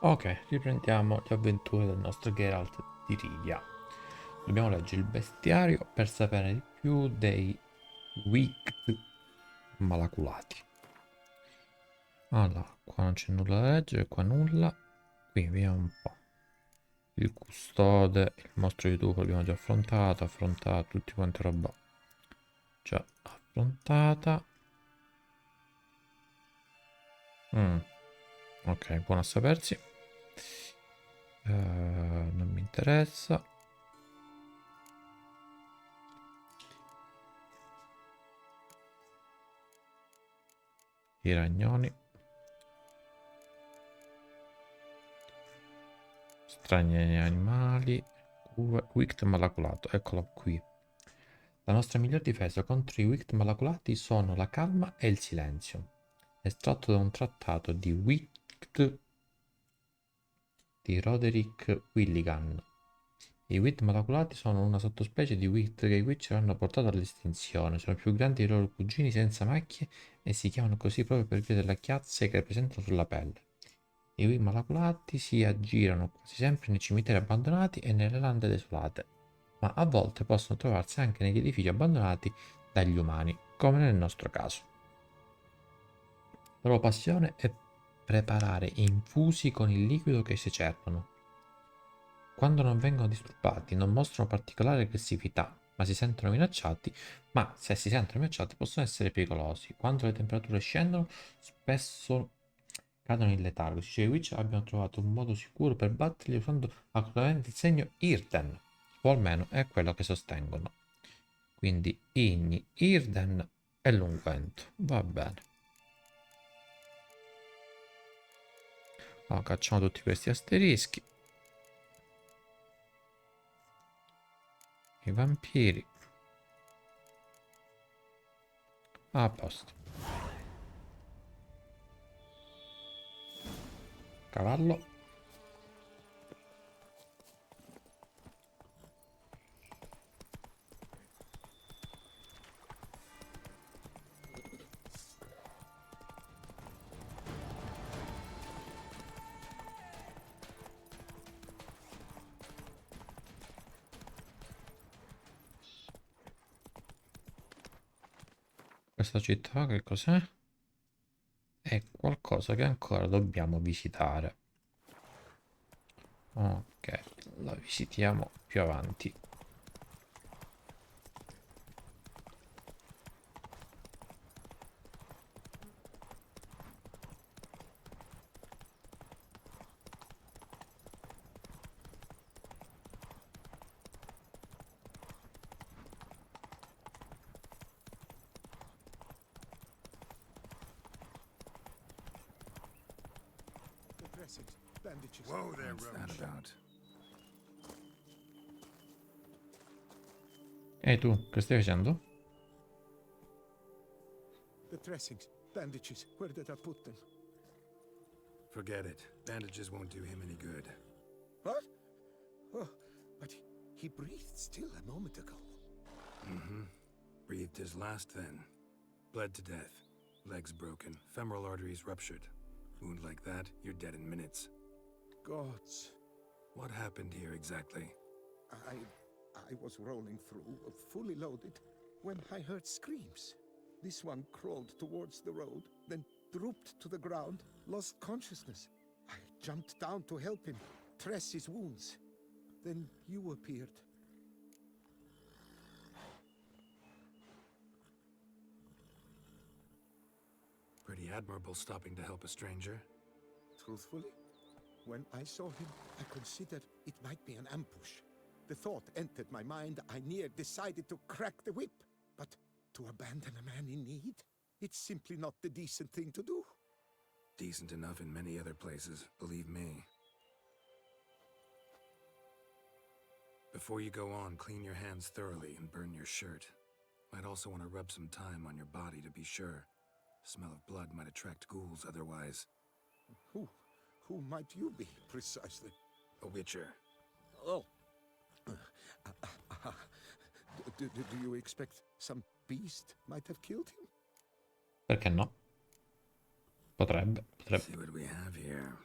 Ok, riprendiamo le avventure del nostro Geralt di Rivia. Dobbiamo leggere il bestiario per sapere di più dei Wicked malaculati. Allora, qua non c'è nulla da leggere, qua nulla. Qui vediamo un po'. Il custode, il mostro di tuo l'abbiamo già affrontato tutti quanti roba già affrontata. Mm, ok, buono a sapersi. Non mi interessa. I ragnoni. Strani animali. Wicked malaculato, eccolo qui. La nostra miglior difesa contro i Wicked malaculati sono la calma e il silenzio. Estratto da un trattato di Wicked di Roderick Willigan. I Wicked malaculati sono una sottospecie di Wicked che i Witcher hanno portato all'estinzione. Sono più grandi dei loro cugini senza macchie e si chiamano così proprio per via della chiazza che presentano sulla pelle. I Wicked malaculati si aggirano quasi sempre nei cimiteri abbandonati e nelle lande desolate, ma a volte possono trovarsi anche negli edifici abbandonati dagli umani, come nel nostro caso. La loro passione è preparare infusi con il liquido che si cercano. Quando non vengono disturbati non mostrano particolare aggressività, ma se si sentono minacciati possono essere pericolosi. Quando le temperature scendono, spesso cadono in letargo. Si dice che i Witch abbiano trovato un modo sicuro per batterli usando accuratamente il segno Irden, o almeno è quello che sostengono. Quindi Igni, Irden e l'unguento. Va bene. Allora, cacciamo tutti questi asterischi. I vampiri. A posto. Cavallo. Questa città che cos'è? È qualcosa che ancora dobbiamo visitare. Ok, la visitiamo più avanti. Whoa there, What's that about? Ehi tu, che stai facendo? The dressings, bandages, where did I put them? Forget it. Bandages won't do him any good. What? Oh, but he breathed still a moment ago. Mm-hmm. Breathed his last then. Bled to death. Legs broken. Femoral arteries ruptured. Wound like that, you're dead in minutes. Gods. What happened here exactly? I was rolling through, fully loaded, when I heard screams. This one crawled towards the road, then drooped to the ground, lost consciousness. I jumped down to help him, dress his wounds. Then you appeared. Pretty admirable stopping to help a stranger. Truthfully, when I saw him, I considered it might be an ambush. The thought entered my mind, I near decided to crack the whip. But to abandon a man in need? It's simply not the decent thing to do. Decent enough in many other places, believe me. Before you go on, clean your hands thoroughly and burn your shirt. Might also want to rub some thyme on your body to be sure. Smell of blood might attract ghouls otherwise. Who might you be, precisely? A witcher. Oh. Do you expect some beast might have killed him? Perché no? Potrebbe. See what we have here.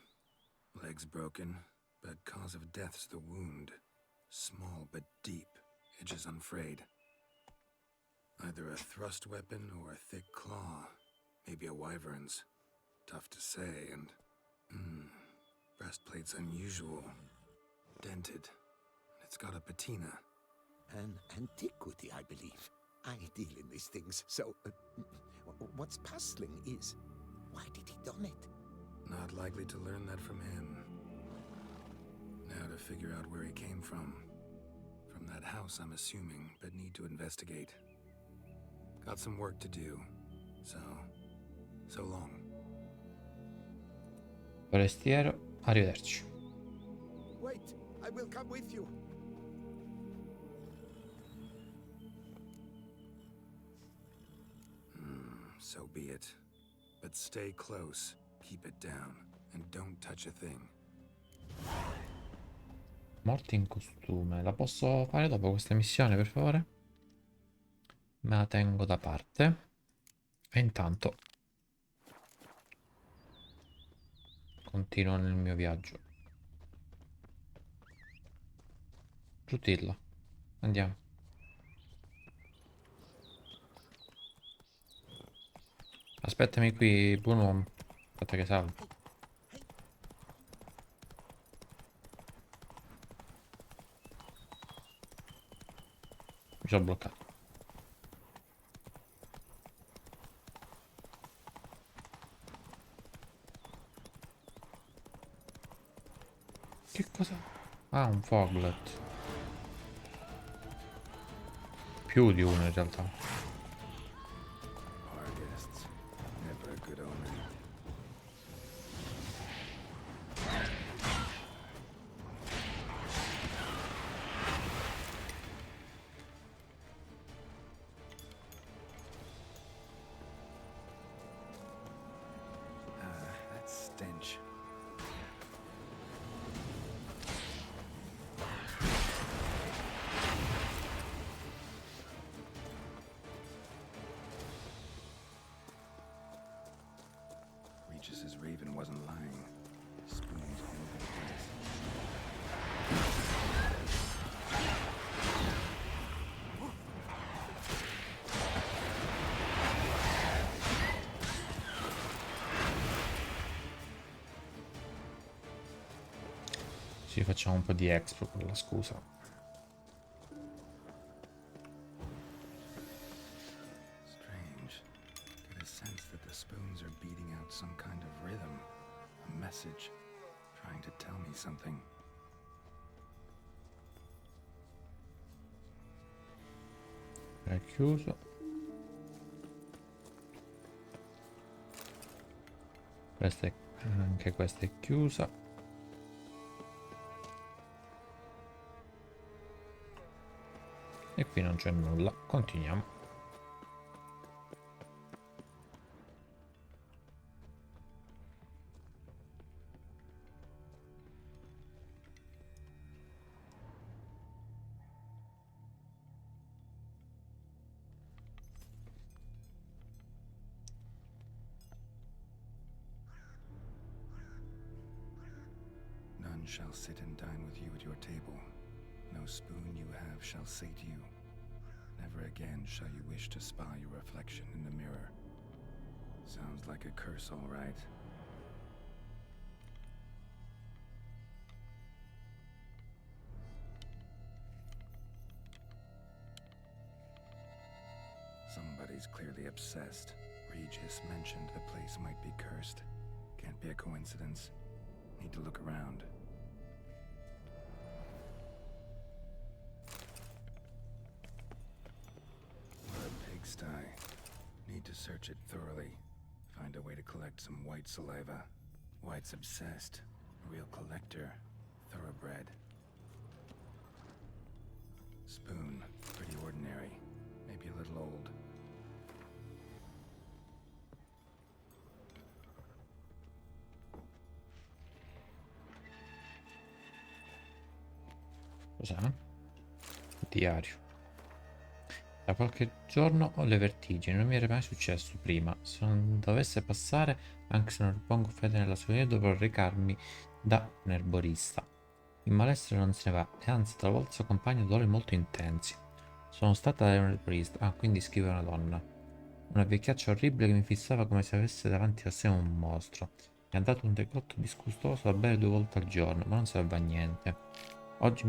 Legs broken, but cause of death's the wound. Small but deep, edges unfrayed. Either a thrust weapon or a thick claw. Maybe a wyvern's. Tough to say, and... breastplate's unusual. Dented. It's got a patina. An antiquity, I believe. I deal in these things, so... what's puzzling is... why did he don it? Not likely to learn that from him. Now to figure out where he came from. From that house, I'm assuming, but need to investigate. Got some work to do. So long. Forestiero, arrivederci. Wait, I will come with you. So be it. But stay close, keep it down, and don't touch a thing. Morte in costume. La posso fare dopo questa missione, per favore? Me la tengo da parte. E intanto continuo nel mio viaggio. Giutillo. Andiamo. Aspettami qui, buon uomo. Aspetta che salvo. Mi sono bloccato. Che cosa? Ah, un foglet. Più di uno in realtà. Our guests, never a good omen. That stench. Regis's raven wasn't lying. Spoons all over the place. Ci facciamo un po' di expo con la scusa. Strange. Get a sense that the spoons are beating out some kind of rhythm. A message. Trying to tell me something. È chiuso. Anche questa è chiusa. E qui non c'è nulla. Continuiamo. None shall sit and dine with you at your table. No spoon you have shall sate you. Never again shall you wish to spy your reflection in the mirror. Sounds like a curse, all right. Somebody's clearly obsessed. Regis mentioned the place might be cursed. Can't be a coincidence. Need to look around. What a pigsty. Need to search it thoroughly. Find a way to collect some white saliva. White's obsessed. A real collector. Thoroughbred. Spoon. Pretty ordinary. Maybe a little old. Cos'è? Diario. Da qualche giorno ho le vertigini, non mi era mai successo prima. Se non dovesse passare, anche se non ripongo fede nella sua idea, dovrò recarmi da un erborista. Il malessere non se ne va e anzi talvolta si accompagna a dolori molto intensi. Sono stata da un erborista, quindi scrive una donna. Una vecchiaccia orribile che mi fissava come se avesse davanti a sé un mostro. Mi ha dato un decotto disgustoso da bere 2 volte al giorno, ma non serve a niente. Oggi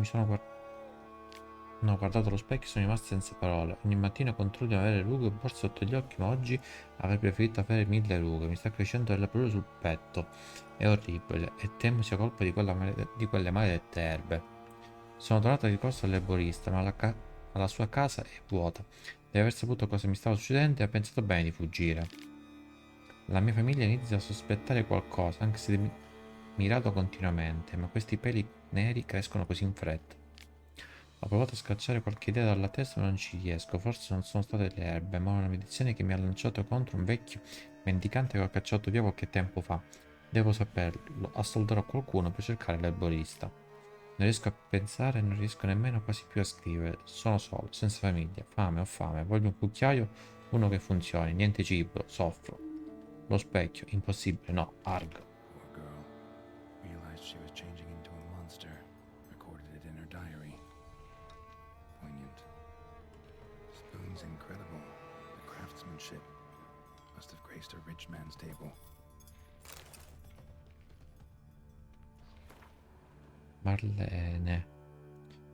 ho guardato allo specchio e sono rimasto senza parole. Ogni mattina controllo di non avere rughe o borse sotto gli occhi, ma oggi avrei preferito avere 1000 rughe. Mi sta crescendo della paura sul petto. È orribile e temo sia colpa di quelle maledette erbe. Sono tornato di corsa all'erborista, ma la sua casa è vuota. Deve aver saputo cosa mi stava succedendo e ha pensato bene di fuggire. La mia famiglia inizia a sospettare qualcosa, anche se mirato continuamente, ma questi peli neri crescono così in fretta. Ho provato a scacciare qualche idea dalla testa, ma non ci riesco. Forse non sono state le erbe, ma una medizione che mi ha lanciato contro un vecchio mendicante che ho cacciato via qualche tempo fa. Devo saperlo. Assolderò qualcuno per cercare l'erborista. Non riesco a pensare, non riesco nemmeno quasi più a scrivere. Sono solo, senza famiglia. Fame, ho fame. Voglio un cucchiaio, uno che funzioni. Niente cibo, soffro. Lo specchio, impossibile, no, arg. Poor girl. Realized she was changing into a monster. Recorded it in her diary. Poignant. Spoon's incredible. The craftsmanship must have graced a rich man's table. Marlene,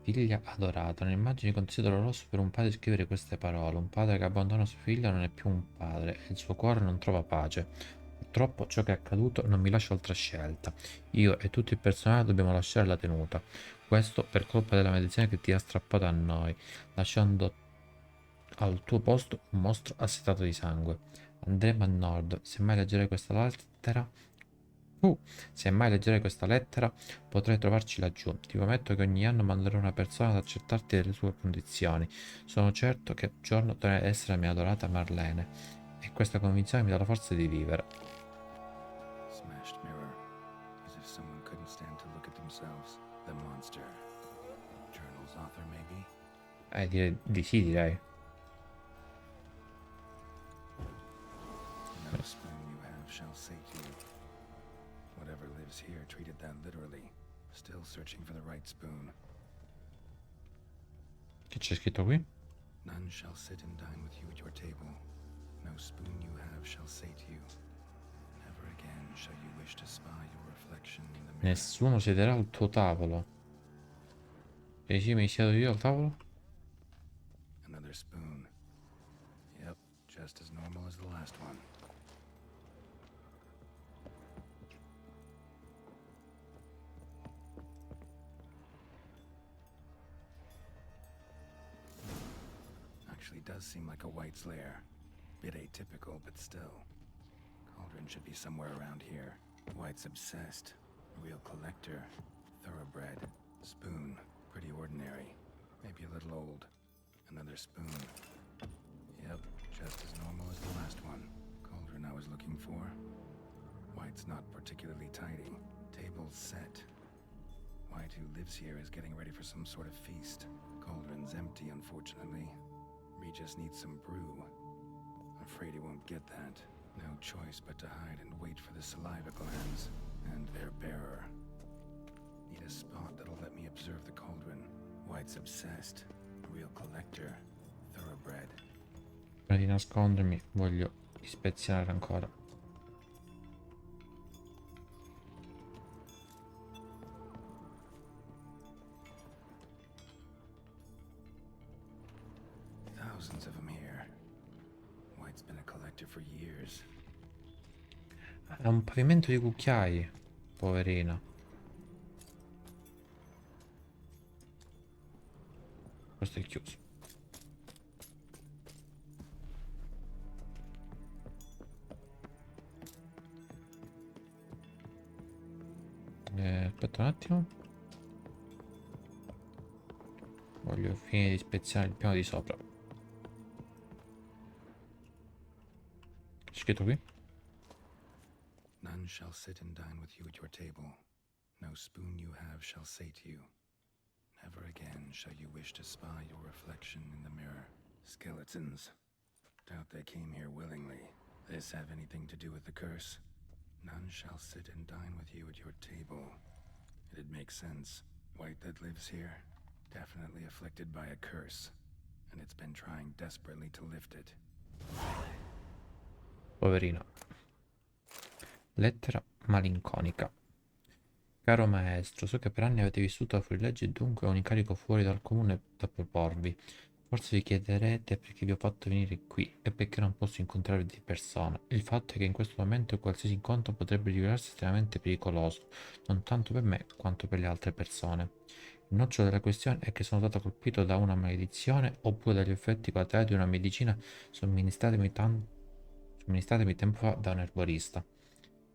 figlia adorata, non immagini quanto sia doloroso per un padre scrivere queste parole. Un padre che abbandona sua figlia non è più un padre e il suo cuore non trova pace. Purtroppo ciò che è accaduto non mi lascia altra scelta. Io e tutto il personale dobbiamo lasciare la tenuta. Questo per colpa della medicina che ti ha strappato a noi, lasciando al tuo posto un mostro assetato di sangue. Andremo a nord. Se mai leggerai questa lettera, potrai trovarci laggiù. Ti prometto che ogni anno manderò una persona ad accertarti delle tue condizioni. Sono certo che un giorno dovrai essere la mia adorata Marlene. E questa convinzione mi dà la forza di vivere. Smashed mirror. As if someone couldn't stand to look at themselves. The monster. Journal's author, maybe? Direi di sì, direi. No spoon you have shall sate you. Whatever lives here treated that literally. Still searching for the right spoon. Che c'è scritto qui? None shall sit and dine with you at your table. No spoon you have shall sate you. Never again shall you wish to spy your reflection in the mirror. Nessuno siederà al tuo tavolo. E sì, mi siedo io al tavolo? Another spoon. Yep, just as normal as the last one. Actually does seem like a white's lair. Bit atypical, but still. Cauldron should be somewhere around here. White's obsessed. Real collector. Thoroughbred. Spoon. Pretty ordinary. Maybe a little old. Another spoon. Yep, just as normal as the last one. Cauldron I was looking for. White's not particularly tidy. Table's set. White, who lives here, is getting ready for some sort of feast. Cauldron's empty, unfortunately. Regis needs some brew. Afraid he won't get that. No choice but to hide and wait for the saliva glands and their bearer. Need a spot that'll let me observe the cauldron. White's obsessed. Real collector. Thoroughbred. Prima di nascondermi, voglio ispezionare ancora. Thousands of them here. White's been a collector for years. È un pavimento di cucchiai, poverina. Questo è chiuso. Aspetta un attimo. Voglio finire di ispezionare il piano di sopra. C'è scritto qui? None shall sit and dine with you at your table. No spoon you have shall sate you. Never again shall you wish to spy your reflection in the mirror. Skeletons. Doubt they came here willingly. This have anything to do with the curse? None shall sit and dine with you at your table. It makes sense. White that lives here, definitely afflicted by a curse, and it's been trying desperately to lift it. Poverino. Lettera malinconica. Caro maestro, so che per anni avete vissuto a fuorilegge e dunque ho un incarico fuori dal comune da proporvi. Forse vi chiederete perché vi ho fatto venire qui e perché non posso incontrarvi di persona. Il fatto è che in questo momento qualsiasi incontro potrebbe rivelarsi estremamente pericoloso, non tanto per me quanto per le altre persone. Il nocciolo della questione è che sono stato colpito da una maledizione oppure dagli effetti collaterali di una medicina somministratemi tempo fa da un erborista.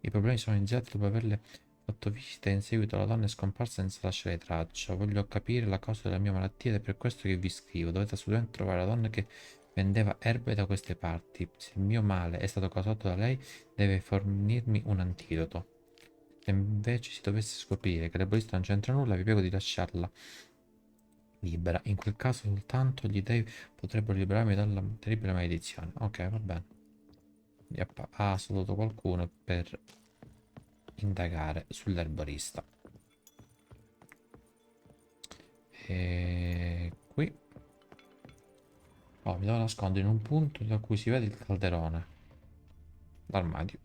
I problemi sono iniziati dopo averle fatto visita e in seguito la donna è scomparsa senza lasciare traccia. Voglio capire la causa della mia malattia ed è per questo che vi scrivo. Dovete assolutamente trovare la donna che vendeva erbe da queste parti. Se il mio male è stato causato da lei, deve fornirmi un antidoto. Se invece si dovesse scoprire che l'erborista non c'entra nulla, vi prego di lasciarla libera. In quel caso soltanto gli dei potrebbero liberarmi dalla terribile maledizione. Ok, va bene. Ha salutato qualcuno per indagare sull'erborista. E qui mi devo nascondere in un punto da cui si vede il calderone. L'armadio.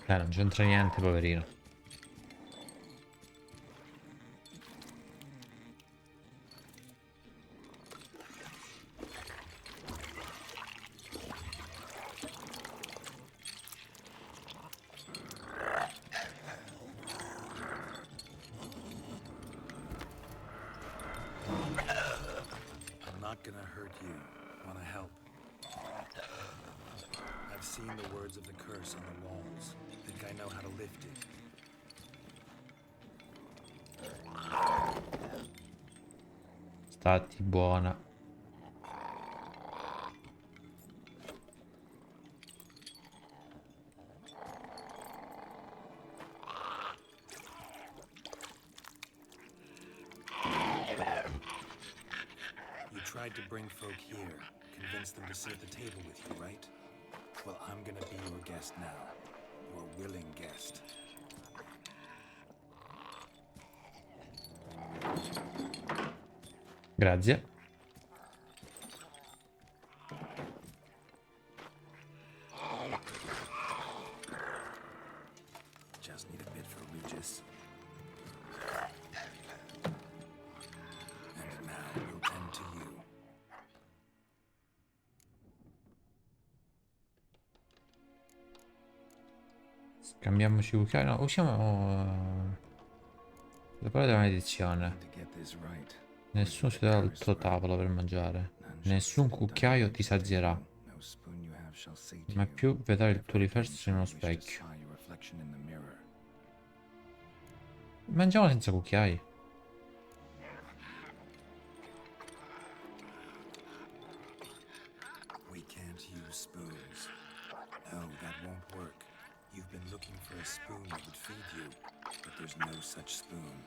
Non c'entra niente, poverino. I'm not gonna hurt you. Wanna help? I've seen the words of the curse on the walls. Think I know how to lift it. Stati buona. You tried to bring folk here, convince them to sit at the table with you, right? Well, I'm gonna be your guest now. Your willing guest. Grazie. Just need a bit for Regis. And now we'll tend to you. Scambiamoci cucchiai. No, usiamo le parole della maledizione. To get this right. Nessuno si darà al tuo tavolo per mangiare. Nessun cucchiaio ti sazierà. No spoon you have shall say to Mai you, più vedrai il tuo "Never again riflesso in shall uno you wish to specchio. spy your reflection in the mirror." Mangiamo senza cucchiai. We can't use spoons. No, that won't work. You've been looking for a spoon that would feed you, but there's no such spoon.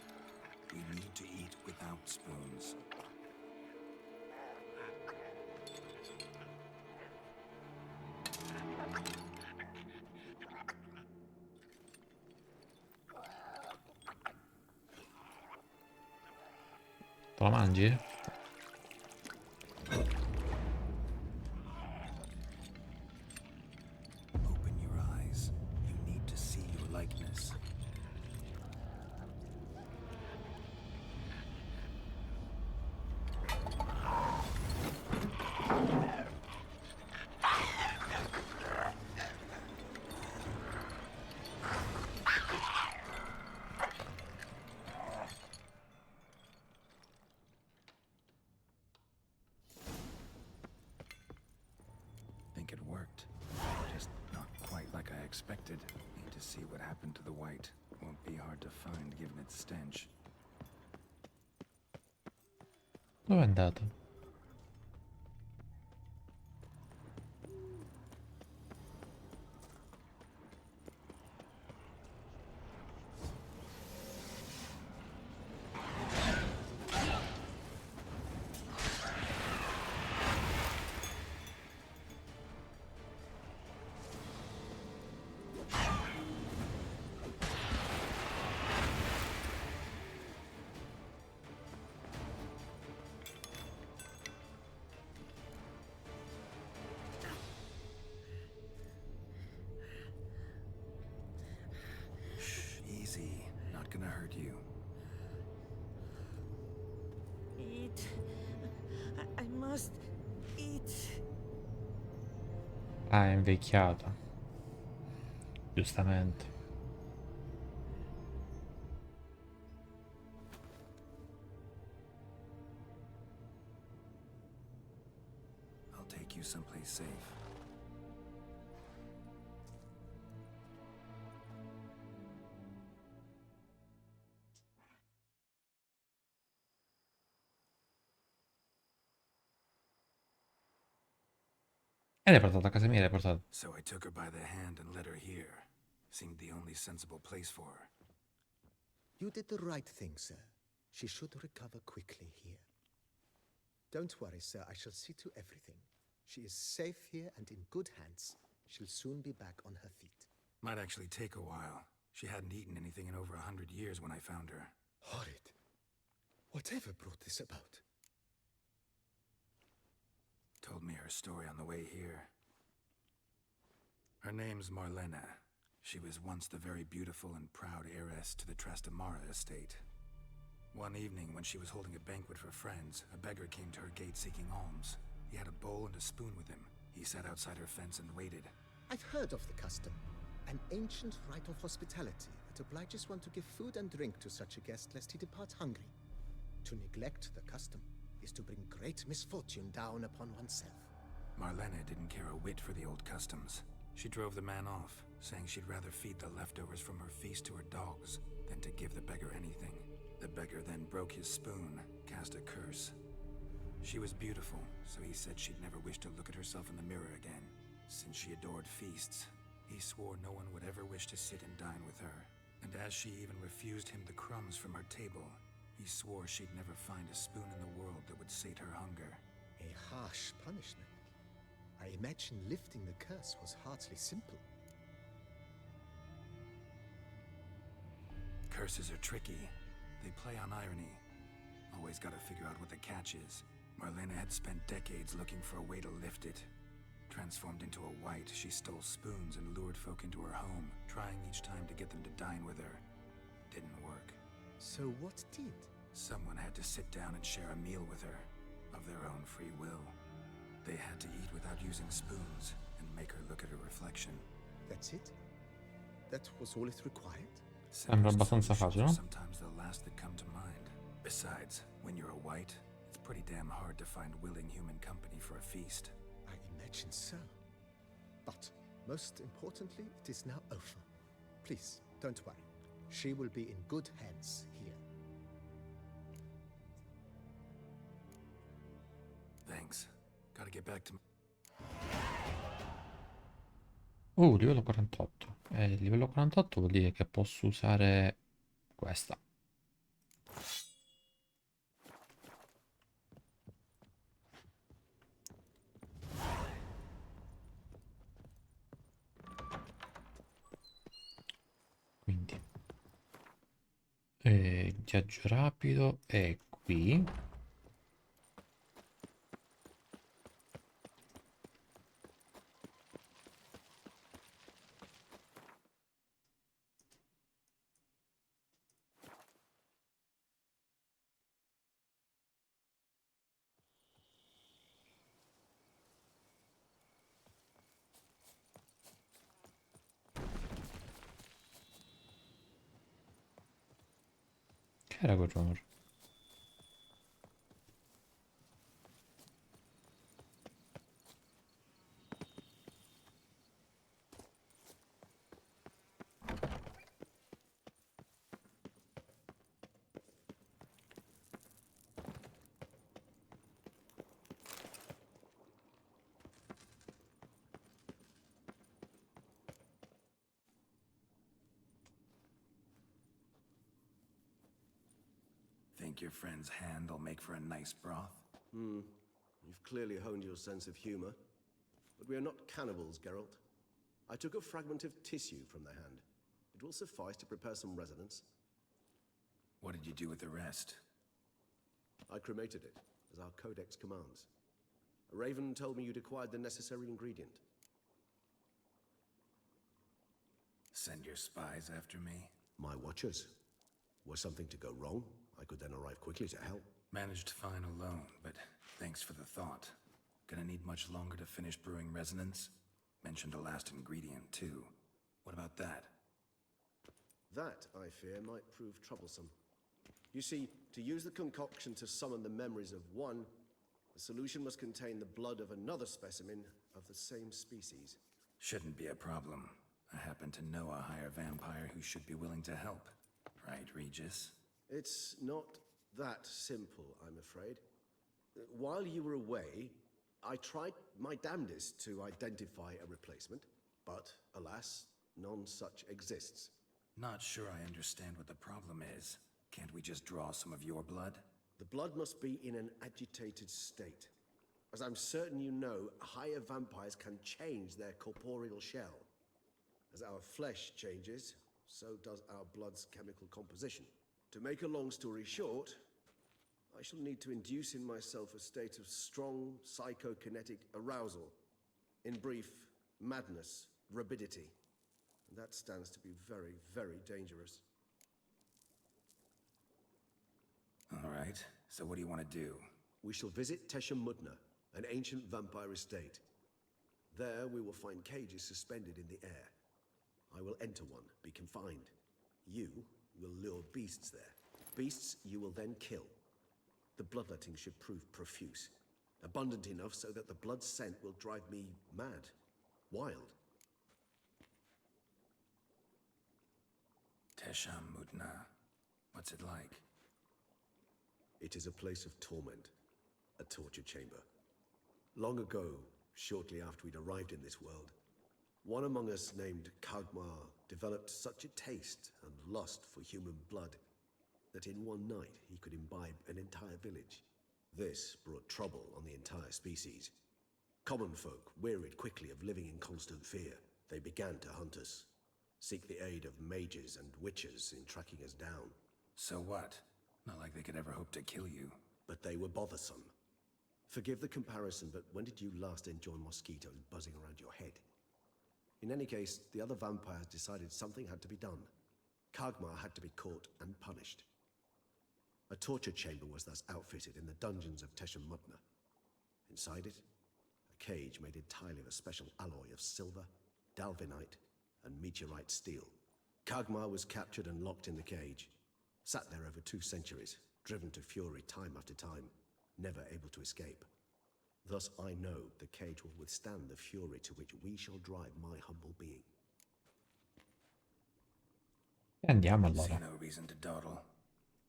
We need to eat without spoons. Te la mangi? expected. Need to see what happened to the white. Won't be hard to find given its stench. Dove è andato? Easy. Not gonna hurt you. Eat. I must eat. Ah, è invecchiato. Giustamente. I'll take you someplace safe. E l'hai portato a casa mia, l'hai portato. So I took her by the hand and led her here. Seemed the only sensible place for her. You did the right thing, sir. She should recover quickly here. Don't worry, sir. I shall see to everything. She is safe here and in good hands. She'll soon be back on her feet. Might actually take a while. She hadn't eaten anything in over 100 years when I found her. Horrid. Whatever brought this about? Told me her story on the way here. Her name's Marlena. She was once the very beautiful and proud heiress to the Trastamara estate. One evening, when she was holding a banquet for friends, a beggar came to her gate seeking alms. He had a bowl and a spoon with him. He sat outside her fence and waited. I've heard of the custom. An ancient rite of hospitality that obliges one to give food and drink to such a guest lest he depart hungry. To neglect the custom is to bring great misfortune down upon oneself. Marlena didn't care a whit for the old customs. She drove the man off, saying she'd rather feed the leftovers from her feast to her dogs than to give the beggar anything. The beggar then broke his spoon, cast a curse. She was beautiful, so he said she'd never wish to look at herself in the mirror again. Since she adored feasts, he swore no one would ever wish to sit and dine with her. And as she even refused him the crumbs from her table, he swore she'd never find a spoon in the world that would sate her hunger. A harsh punishment. I imagine lifting the curse was hardly simple. Curses are tricky. They play on irony. Always gotta figure out what the catch is. Marlena had spent decades looking for a way to lift it. Transformed into a white, she stole spoons and lured folk into her home, trying each time to get them to dine with her. Didn't work. So what did? Someone had to sit down and share a meal with her, of their own free will. They had to eat without using spoons, and make her look at her reflection. That's it? That was all it required? Sembra abbastanza Simplest facile, no? solutions are sometimes the last that come to mind. Besides, when you're a white, it's pretty damn hard to find willing human company for a feast. I imagine so. But most importantly, it is now over. Please, don't worry. She will be in good hands here. Thanks. Gotta get back to... Livello 48. Il livello 48 vuol dire che posso usare questa. Quindi viaggio rapido è qui. Che era quel rumore? Think your friend's hand will make for a nice broth? You've clearly honed your sense of humor. But we are not cannibals, Geralt. I took a fragment of tissue from the hand. It will suffice to prepare some resonance. What did you do with the rest? I cremated it, as our codex commands. A raven told me you'd acquired the necessary ingredient. Send your spies after me? My watchers. Were something to go wrong, I could then arrive quickly to help. Managed fine alone, but thanks for the thought. Gonna need much longer to finish brewing resonance? Mentioned a last ingredient, too. What about that? That, I fear, might prove troublesome. You see, to use the concoction to summon the memories of one, the solution must contain the blood of another specimen of the same species. Shouldn't be a problem. I happen to know a higher vampire who should be willing to help. Right, Regis? It's not that simple, I'm afraid. While you were away, I tried my damnedest to identify a replacement, but alas, none such exists. Not sure I understand what the problem is. Can't we just draw some of your blood? The blood must be in an agitated state. As I'm certain you know, higher vampires can change their corporeal shell. As our flesh changes, so does our blood's chemical composition. To make a long story short, I shall need to induce in myself a state of strong psychokinetic arousal. In brief, madness, rabidity. And that stands to be very, very dangerous. All right, so what do you want to do? We shall visit Tesha Mudna, an ancient vampire estate. There we will find cages suspended in the air. I will enter one, be confined. You will lure beasts there. Beasts you will then kill. The bloodletting should prove profuse. Abundant enough so that the blood scent will drive me mad. Wild. Tesham Mudna. What's it like? It is a place of torment. A torture chamber. Long ago, shortly after we'd arrived in this world, one among us named Kagmar developed such a taste and lust for human blood that in one night he could imbibe an entire village. This brought trouble on the entire species. Common folk wearied quickly of living in constant fear. They began to hunt us, seek the aid of mages and witches in tracking us down. So what? Not like they could ever hope to kill you. But they were bothersome. Forgive the comparison, but when did you last enjoy mosquitoes buzzing around your head? In any case, the other vampires decided something had to be done. Kagmar had to be caught and punished. A torture chamber was thus outfitted in the dungeons of Tesha Mudna. Inside it, a cage made entirely of a special alloy of silver, dalvinite, and meteorite steel. Kagmar was captured and locked in the cage. Sat there over 2 centuries, driven to fury time after time, never able to escape. Thus I know the cage will withstand the fury to which we shall drive my humble being. E andiamo See allora. no reason to dawdle.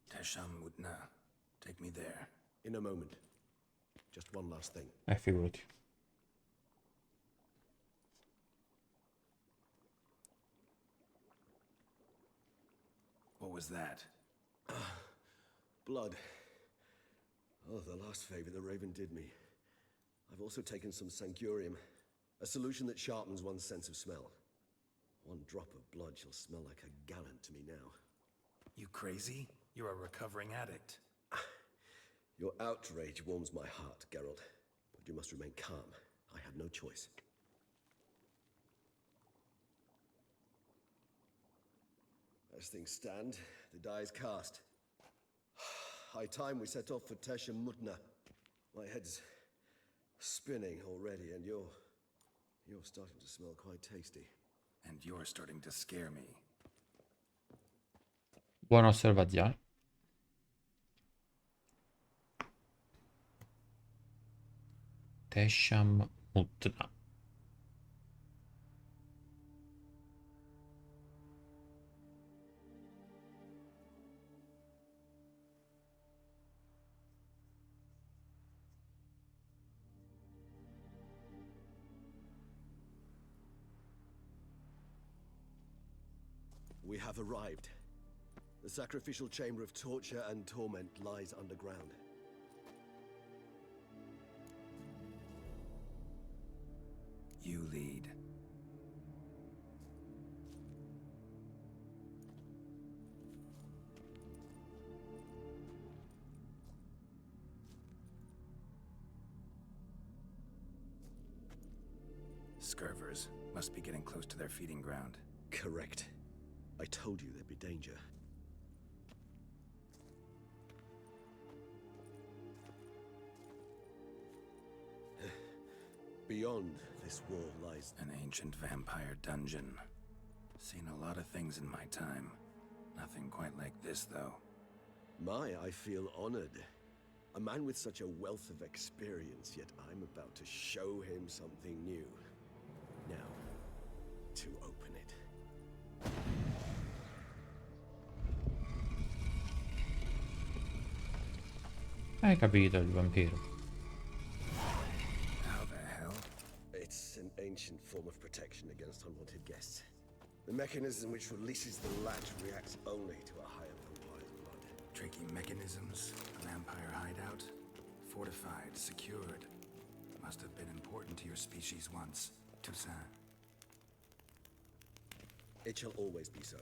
Tesham Mudna. Take me there. In a moment. Just one last thing. Figurati. What was that? Blood. Oh, the last favor the Raven did me. I've also taken some Sancurium, a solution that sharpens one's sense of smell. One drop of blood shall smell like a gallon to me now. You crazy? You're a recovering addict. Your outrage warms my heart, Geralt, but you must remain calm. I had no choice. As things stand, the die is cast. High time we set off for Tesha Mudna. My head's spinning already, and you're starting to smell quite tasty. And you're starting to scare me. Buona osservazione. Tesham Mudna. We have arrived. The sacrificial chamber of torture and torment lies underground. You lead. Scurvers must be getting close to their feeding ground. Correct. I told you there'd be danger. Beyond this wall lies An ancient vampire dungeon. Seen a lot of things in my time. Nothing quite like this, though. I feel honored. A man with such a wealth of experience, yet I'm about to show him something new. Now, to open it. Hai capito il vampiro? How the hell? It's an ancient form of protection against unwanted guests. The mechanism which releases the latch reacts only to a higher vampire's blood. Tricky mechanisms, a vampire hideout. Fortified, secured. Must have been important to your species once. Toussaint. It shall always be so.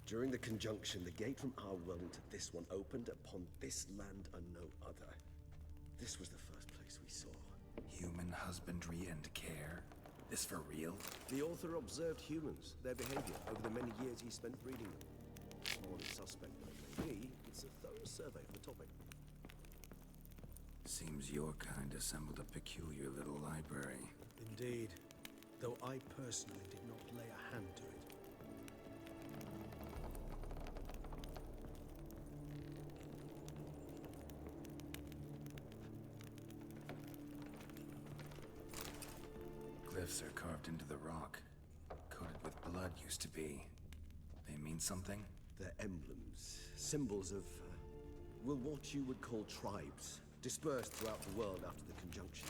During the conjunction, the gate from our world into this one opened upon this land and no other. This was the first place we saw. Human husbandry and care? This for real? The author observed humans, their behavior, over the many years he spent breeding them. Morally suspect though it may be, it's a thorough survey of the topic. Seems your kind assembled a peculiar little library. Indeed, though I personally did not lay a hand to it. Glyphs are carved into the rock. Coated with blood used to be. They mean something? They're emblems, symbols of, what you would call tribes, dispersed throughout the world after the conjunction.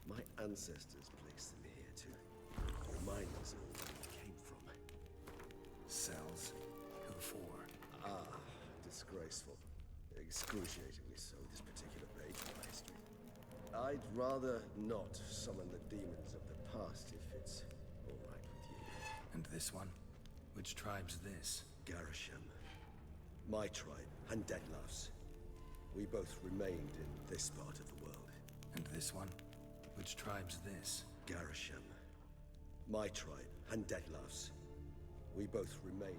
My ancestors placed them here to remind us all where we came from. Cells? Who for? Disgraceful. Excruciatingly so, this particular page of my history. I'd rather not summon the demons of the past if it's all right with you. And this one? Which tribe's this? Garisham. My tribe, and Deadloves. We both remained in this part of the world. And this one? Which tribe's this? Garisham. My tribe, and Deadloves. We both remained.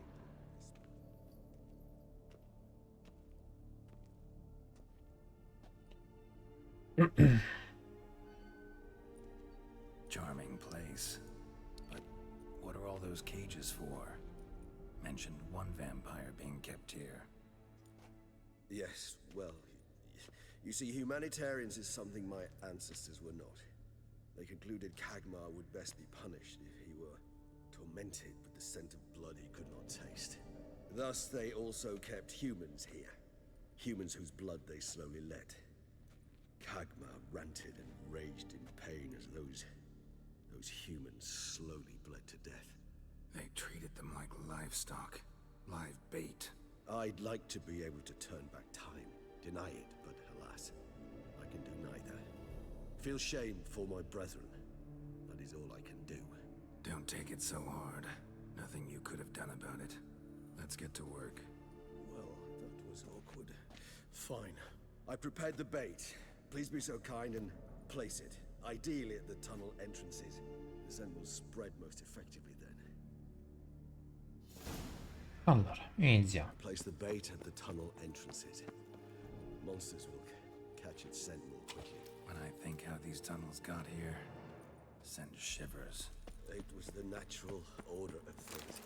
Charming place. But what are all those cages for? Mentioned one vampire being kept here. Yes, well, you see, humanitarians is something my ancestors were not. They concluded Kagmar would best be punished if he were tormented with the scent of blood he could not taste. Thus, they also kept humans here. Humans whose blood they slowly let. Kagmar ranted and raged in pain as those humans slowly bled to death. They treated them like livestock. Live bait. I'd like to be able to turn back time, deny it, but alas, I can do neither. Feel shame for my brethren. That is all I can do. Don't take it so hard. Nothing you could have done about it. Let's get to work. Well, that was awkward. Fine. I prepared the bait. Please be so kind and place it. Ideally at the tunnel entrances. The scent will spread most effectively then. Allora, iniziamo. Place the bait at the tunnel entrances. Monsters will catch its scent more quickly. When I think how these tunnels got here, send shivers. It was the natural order of things.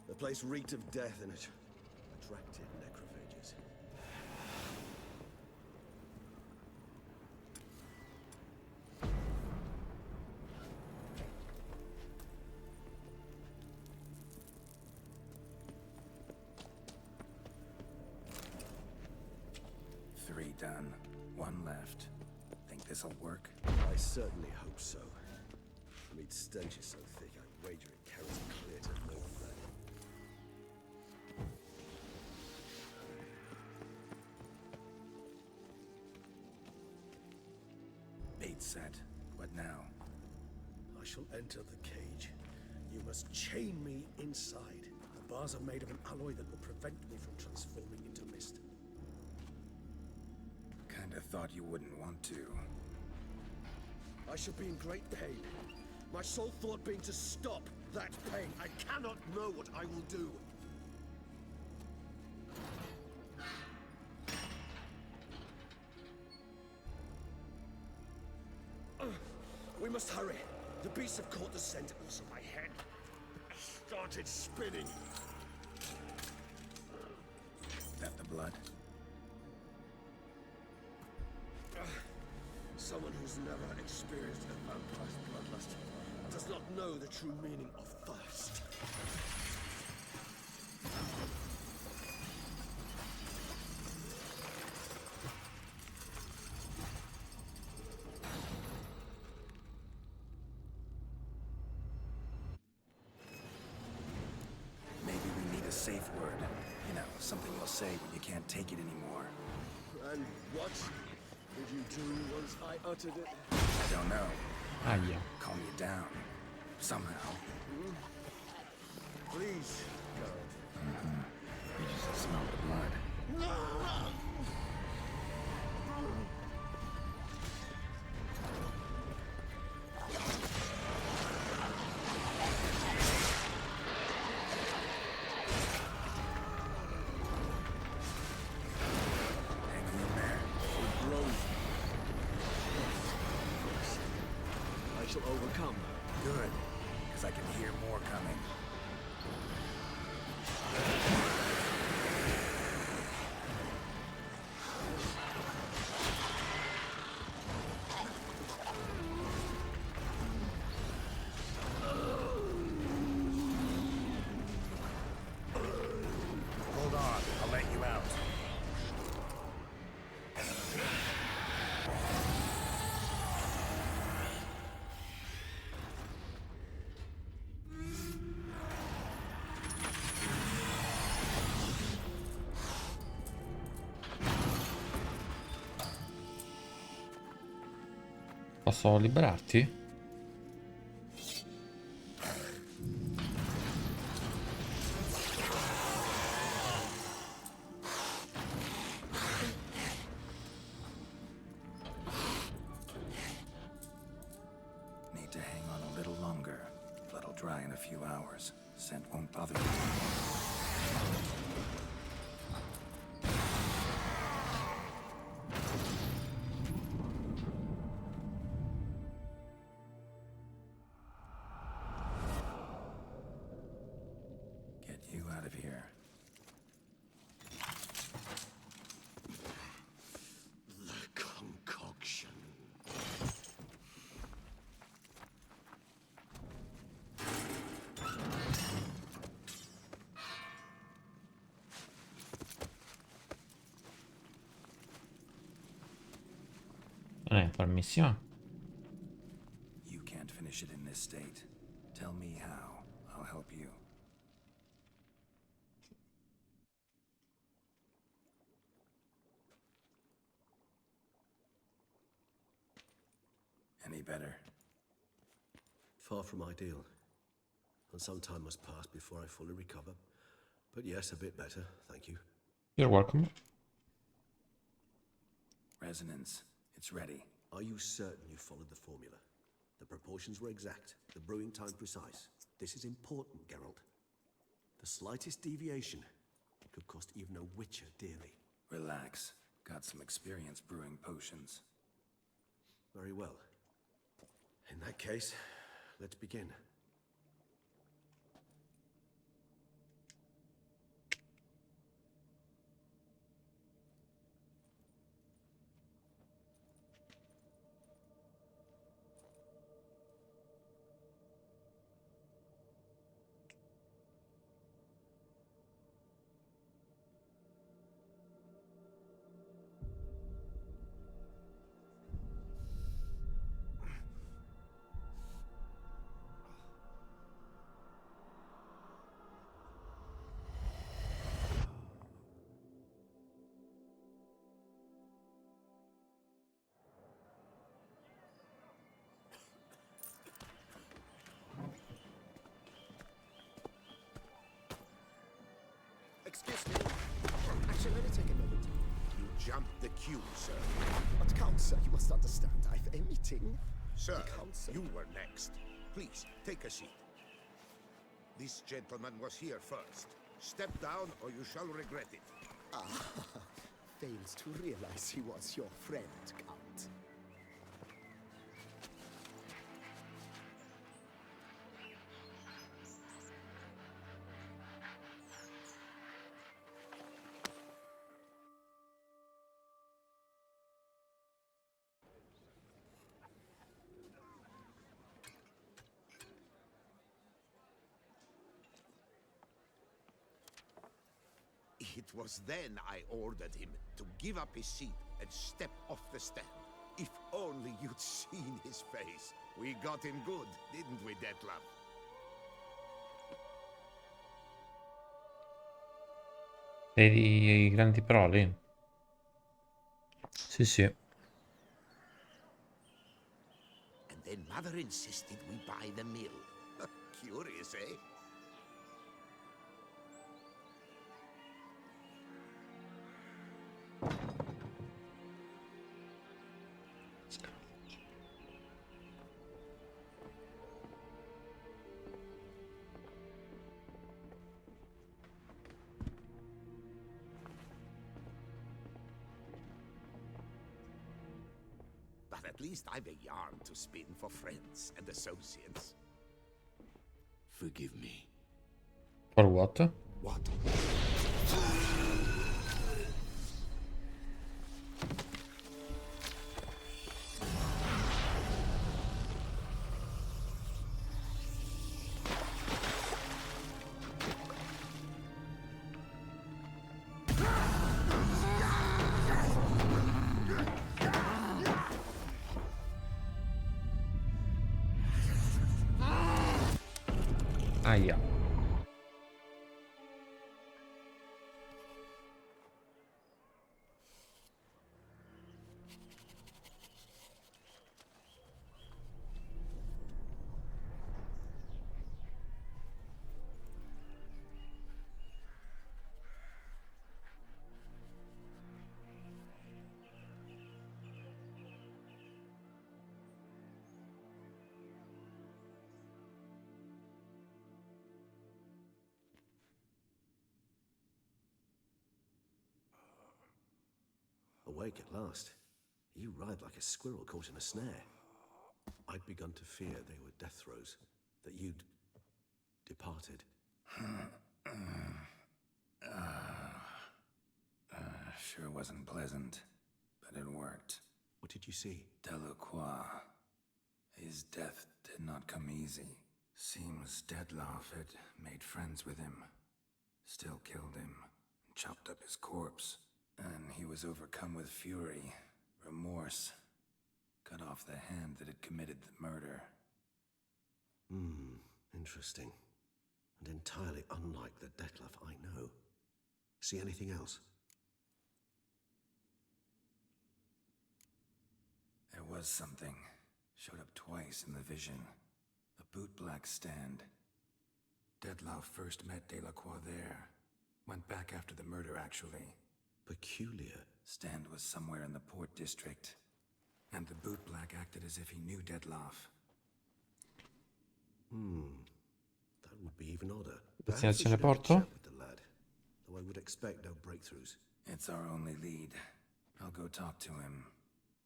The place reeked of death and it attracted necrophages. Three done. One left. Think this'll work? I certainly hope so. The meat stench is so thick, I wager it carries clear to no blood. set. What now? I shall enter the cage. You must chain me inside. The bars are made of an alloy that will prevent me from transforming into mist. Kinda thought you wouldn't want to. I shall be in great pain. My sole thought being to stop that pain. I cannot know what I will do. We must hurry. The beasts have caught the scent, also my head started spinning. That the blood? Someone who's never experienced a vampire's bloodlust does not know the true meaning of thirst. Maybe we need a safe word. You know, something you'll say when you can't take it anymore. And what did you do once I uttered it? I don't know. Aia. Calm you down. Somehow. Please, God. You just smell the blood. Hang in there. I shall overcome. Good, because I can hear more coming. Hold on, I'll let you out. Posso liberarti? Need to hang on a little longer. Blood'll dry in a few hours. Scent won't bother you. Get you out of here. The concoction. Per missione. You can't finish it in this state. Tell me how. I'll help you. Any better? Far from ideal. And some time must pass before I fully recover. But yes, a bit better, thank you. You're welcome. Resonance. It's ready. Are you certain you followed the formula? The proportions were exact, the brewing time precise. This is important, Geralt. The slightest deviation could cost even a witcher dearly. Relax. Got some experience brewing potions. Very well. In that case, let's begin. Excuse me. Actually, let me take a moment. You jumped the queue, sir. But Count, sir, you must understand. I've a meeting. Sir, The council. you were next. Please, take a seat. This gentleman was here first. Step down or you shall regret it. Fails to realize he was your friend, Count. It was then I ordered him to give up his seat and step off the stand. If only you'd seen his face. We got him good, didn't we, Detlef? Dei grandi proli? Sì, sì. And then Mother insisted we buy the mill. Curious, eh? But at least I've a yarn to spin for friends and associates. Forgive me. For what? What? Aia. Awake at last. You writhe like a squirrel caught in a snare. I'd begun to fear they were death throes, that you'd departed. Sure wasn't pleasant, but it worked. What did you see? Delacroix. His death did not come easy. Seems Detlef had made friends with him. Still killed him, chopped up his corpse. And he was overcome with fury, remorse. Cut off the hand that had committed the murder. Interesting. And entirely unlike the Detlef I know. See anything else? There was something. Showed up twice in the vision. A bootblack stand. Detlef first met Delacroix there. Went back after the murder, actually. Peculiar. Stand was somewhere in the port district. And the bootblack acted as if he knew Detlef. That would be even odder. Destinazione Perhaps we should have a porto? chat with the lad, though I would expect no breakthroughs. It's our only lead. I'll go talk to him.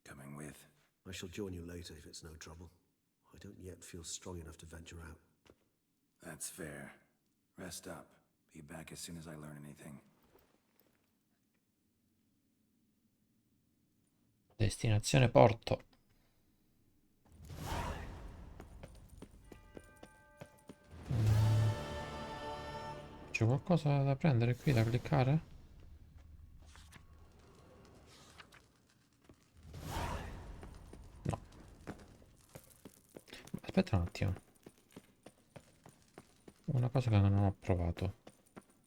Coming with. I shall join you later if it's no trouble. I don't yet feel strong enough to venture out. That's fair. Rest up. Be back as soon as I learn anything. Destinazione porto. C'è qualcosa da prendere qui, da cliccare? No. Aspetta un attimo. Una cosa che non ho provato.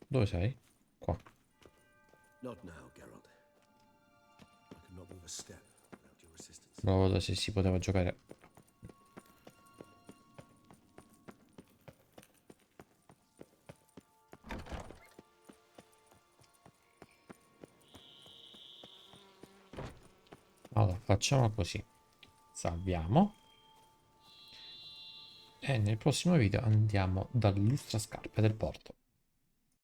Dove sei? Qua. Not now, Geralt. I could not move a step without your assistance. Provo se si poteva giocare. Facciamo così. Salviamo. E nel prossimo video andiamo dall'illustrascarpe del porto.